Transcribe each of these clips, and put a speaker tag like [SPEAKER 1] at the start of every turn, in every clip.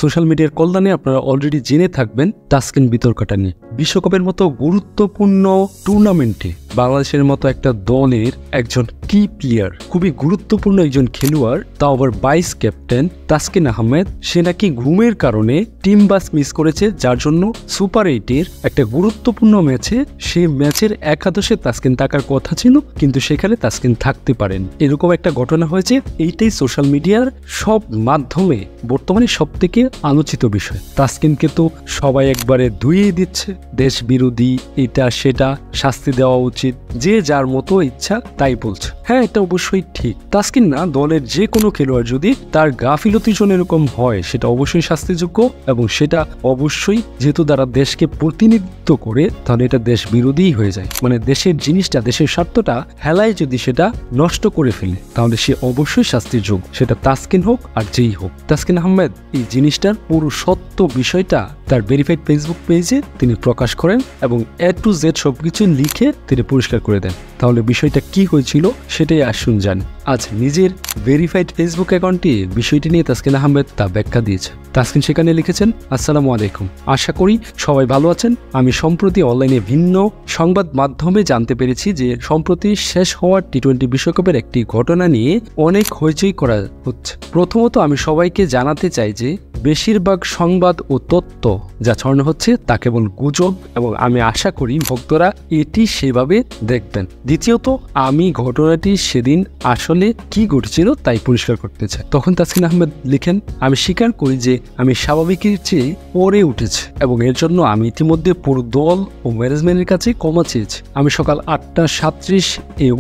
[SPEAKER 1] Social মিডিয়ার কল্যাণে আপনারা অলরেডি জেনে থাকবেন তাসকিন বিতর্কটা নিয়ে। বিশ্বকাপের মতো গুরুত্বপূর্ণ টুর্নামেন্টে বাংলাদেশের মতো একটা দলের একজন কি প্লেয়ার, খুবই গুরুত্বপূর্ণ একজন খেলোয়াড়, তাও আবার ভাইস ক্যাপ্টেন তাসকিন আহমেদ, সে নাকি ঘুমের কারণে টিম বাস মিস করেছে, যার জন্য সুপার 8-এর একটা গুরুত্বপূর্ণ ম্যাচে, সেই ম্যাচের একাদশে তাসকিন থাকার কথা ছিল, কিন্তু সেখানে তাসকিন থাকতে পারেন। এরকম একটা ঘটনা হয়েছে। এইটাই সোশ্যাল মিডিয়ার সব মাধ্যমে বর্তমানে সব থেকে আলোচিত বিষয়। তাসকিনকে তো সবাই একবারে ধুইয়ে দিচ্ছে, দেশ বিরোধী, এটা সেটা, শাস্তি দেওয়া উচিত, যে যার মতো ইচ্ছা তাই বলছে। হ্যাঁ, এটা অবশ্যই ঠিক। তাসকিন না, দলের যে কোনো খেলোয়াড় যদি তার গাফিলতির জন্য এরকম হয়, সেটা অবশ্যই শাস্তিযোগ্য, এবং সেটা অবশ্যই যেহেতু তারা দেশকে প্রতিনিধিত্ব করে, তাহলে এটা দেশ বিরোধী হয়ে যায়। মানে দেশের জিনিসটা, দেশের স্বার্থটা হেলায় যদি সেটা নষ্ট করে ফেলে, তাহলে সে অবশ্যই শাস্তির যোগ্য, সেটা তাসকিন হোক আর যেই হোক। তাসকিন আহমেদ এই জিনিসটার পুরো সত্য বিষয়টা তার ভেরিফাইড ফেসবুক পেজে তিনি প্রকাশ করেন এবং A to Z সবকিছু লিখে তিনি পরিষ্কার করে দেন। তাহলে বিষয়টা কি হয়েছিল সেটাই আসুন জানি। আজ নিজের ভেরিফাইড ফেসবুক অ্যাকাউন্টে বিষয়টি নিয়ে তাসকিন আহমেদ তা ব্যাখ্যা দিয়েছে। তাসকিন সেখানে লিখেছেন, আসসালামু আলাইকুম, আশা করি সবাই ভালো আছেন। আমি সম্প্রতি অনলাইনে ভিন্ন সংবাদ মাধ্যমে জানতে পেরেছি যে সম্প্রতি শেষ হওয়া T20 বিশ্বকাপের একটি ঘটনা নিয়ে অনেক হইচই করা হচ্ছে। প্রথমত আমি সবাইকে জানাতে চাই যে বেশিরভাগ সংবাদ ও তথ্য যা ছড়ানো হচ্ছে তা কেবল গুজব, এবং আমি আশা করি ভক্তরা এটি সেভাবে দেখবেন। দ্বিতীয়ত, আমি ঘটনাটি সেদিন আসলে কি ঘটেছিল তাই পরিষ্কার করতে চাই। তখন তাসকিন আহমেদ লিখেন, আমি স্বীকার করি যে আমি স্বাভাবিকের চেয়ে পরে উঠেছি, এবং এর জন্য আমি ইতিমধ্যে পুরো দল ও ম্যানেজমেন্টের কাছে ক্ষমা চেয়েছি। আমি সকাল 8:37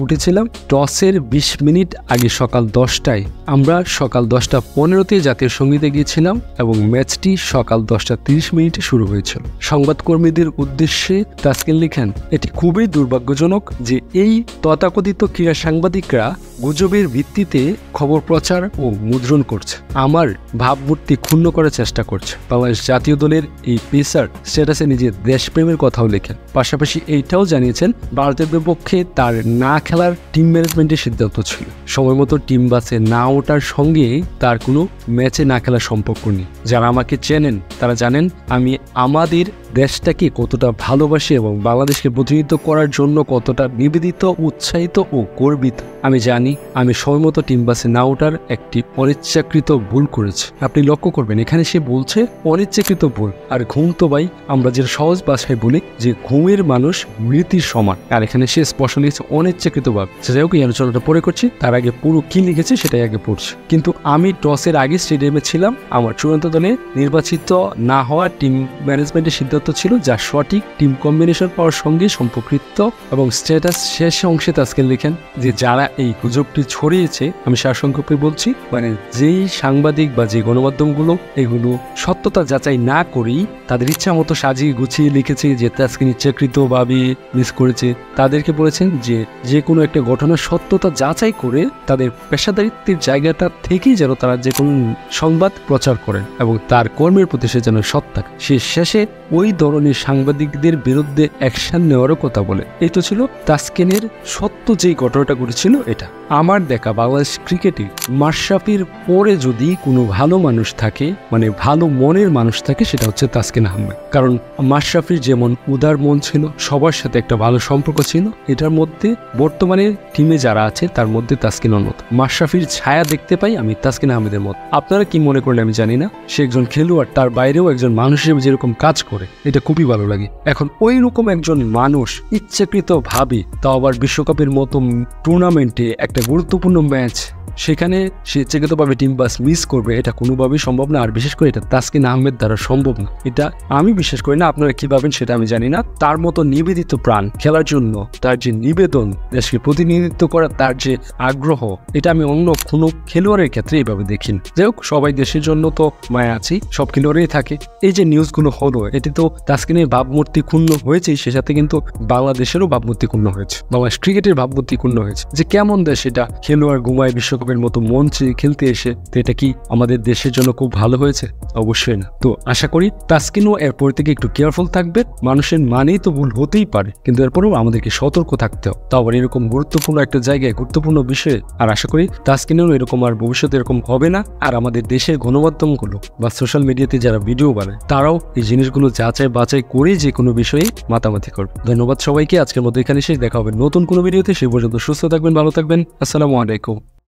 [SPEAKER 1] উঠেছিলাম। টসের 20 মিনিট আগে সকাল 10টায় আমরা সকাল 10:15 জাতীয় সঙ্গীতে গিয়েছিলাম, এবং ম্যাচটি সকাল 10:30 শুরু হয়েছিল। সংবাদকর্মীদের উদ্দেশ্যে তাসকিন লিখেন, এটি খুবই দুর্ভাগ্যজনক যে এই তথাকথিত ক্রীড়া সাংবাদিকরা গুজবের ভিত্তিতে খবর প্রচার ও মুদ্রণ করছে, আমার ভাবমূর্তি ক্ষুণ্ণ করার চেষ্টা করছে। বাংলাদেশ জাতীয় দলের এই পেসার স্ট্যাটাসে নিজের দেশপ্রেমের কথাও লেখেন। পাশাপাশি এইটাও জানিয়েছেন ভারতের বিপক্ষে তার না খেলার টিম ম্যানেজমেন্টের সিদ্ধান্ত ছিল। সময় মতো টিম বাসে না ওঠার সঙ্গে তার কোনো ম্যাচে না খেলার সম্পর্ক নেই। যারা আমাকে চেনেন তারা জানেন আমি আমাদের দেশটাকে কতটা ভালোবাসি এবং বাংলাদেশকে প্রতিনিধিত্ব করার জন্য কতটা নিবেদিত, উৎসাহিত ও গর্বিত। আমি জানি আমি সময়মতো টিম বাসে না ওঠার একটি অনিচ্ছাকৃত ভুল করেছি। আপনি লক্ষ্য করবেন এখানে সে বলছে অনিচ্ছাকৃত ভুল, আর ঘুম তো ভাই আমরা যে সহজ ভাষায় বলি যে ঘুমের মানুষ মৃত্যুর সমান, আর এখানে সে স্পষ্ট লিখেছে অনিচ্ছাকৃত ভাব। যাই হোক, এই আলোচনাটা পরে করছি, তার আগে পুরো কি লিখেছে সেটাই আগে পড়ছি। কিন্তু আমি টসের আগে স্টেডিয়ামে ছিলাম। আমার চূড়ান্ত দলে নির্বাচিত না হওয়া টিম ম্যানেজমেন্টের সিদ্ধান্ত ছিল যা সঠিক টিম কম্বিনেশন পাওয়ার সঙ্গে সম্পর্কিত। এবং স্ট্যাটাস শেষ অংশে তাসকিন লিখেন যে যারা এই গুজবটি ছড়িয়েছে, আমি সারসংক্ষেপে বলছি, মানে যেই সাংবাদিক বা যে গণমাধ্যমগুলো এগুলো সত্যতা যাচাই না করেই তাদের ইচ্ছা মতো সাজিয়ে গুছিয়ে লিখেছে যে তাসকিন ইচ্ছাকৃতভাবে মিস করেছে, তাদেরকে বলেছেন যে যে কোনো একটা ঘটনার সত্যতা যাচাই করে তাদের পেশাদারিত্বের জায়গাটা থেকেই যেন তারা যে কোনো সংবাদ প্রচার করেন এবং তার কর্মের প্রতি সে যেন সৎ থাকে। সে শেষে ওই ধরনের সাংবাদিকদের বিরুদ্ধে অ্যাকশন নেওয়ারও কথা বলে। এই তো ছিল তাসকিনের সত্য যেই ঘটনাটা ঘটেছিল। এটা আমার দেখা বাংলাদেশ ক্রিকেটে মাশরাফির পরে যদি কোনো ভালো মানুষ থাকে, মানে ভালো মনের মানুষ থাকে, সেটা হচ্ছে তাসকিন আহমেদ। কারণ মাশরাফির যেমন উদার মন ছিল, সবার সাথে একটা ভালো সম্পর্ক ছিল, এটার মধ্যে বর্তমানে টিমে যারা আছে তার মধ্যে তাসকিন অন্যতম। মাশরাফির ছায়া দেখতে পাই আমি তাসকিন আহমেদের মতো। আপনারা কি মনে করলেন আমি জানি না। সে একজন খেলোয়াড়, তার বাইরেও একজন মানুষ হিসেবে যেরকম কাজ করে, এটা খুবই ভালো লাগে। এখন ওই রকম একজন মানুষ ইচ্ছাকৃত ভাবে, তাও আবার বিশ্বকাপের মতো টুর্নামেন্টে একটা গুরুত্বপূর্ণ ম্যাচ, সেখানে সে ইচ্ছাকৃতভাবে টিম বাস মিস করবে, এটা কোনোভাবেই সম্ভব না। আর বিশেষ করে এটা তাসকিন আহমেদ দ্বারা সম্ভব না। এটা আমি বিশ্বাস করি না। আপনারা কি ভাবেন সেটা আমি জানি না। তার মতো নিবেদিত প্রাণ খেলার জন্য, তার যে নিবেদন, দেশকে প্রতিনিধিত্ব করার তার যে আগ্রহ, এটা আমি অন্য কোনো খেলোয়াড়ের ক্ষেত্রে এইভাবে দেখি না। যাই হোক, সবাই দেশের জন্য তো মায়া আছি, সব খেলোয়াড়ই থাকে। এই যে নিউজগুলো হলো, এটি তো তাসকিনের ভাবমূর্তি ক্ষুণ্ণ হয়েছেই, সে সাথে কিন্তু বাংলাদেশেরও ভাবমূর্তি ক্ষুণ্ণ হয়েছে, বাংলাদেশ ক্রিকেটের ভাবমূর্তি ক্ষুণ্ণ হয়েছে। যে কেমন দেশ এটা, খেলোয়াড় ঘুমায় বিশ্বকাপে বিশ্বকাপের মতো মঞ্চে খেলতে এসে, তো এটা কি আমাদের দেশের জন্য খুব ভালো হয়েছে? অবশ্যই না। তো আশা করি তাসকিনও এরপর থেকে একটু কেয়ারফুল থাকবে। মানুষের মানেই তো ভুল হতেই পারে, কিন্তু এরপরেও আমাদেরকে সতর্ক থাকতে হবে, তাও আবার এরকম গুরুত্বপূর্ণ একটা জায়গায়, গুরুত্বপূর্ণ বিষয়ে। আর আশা করি তাসকিনেরও এরকম আর ভবিষ্যতে এরকম হবে না। আর আমাদের দেশের গণমাধ্যমগুলো বা সোশ্যাল মিডিয়াতে যারা ভিডিও বানায় তারাও এই জিনিসগুলো যাচাই বাছাই করে যে কোনো বিষয়ে মাতামাতি করবে। ধন্যবাদ সবাইকে। আজকের মতো এখানে শেষ। দেখা হবে নতুন কোনো ভিডিওতে। সেই পর্যন্ত সুস্থ থাকবেন, ভালো থাকবেন। আসসালামু আলাইকুম।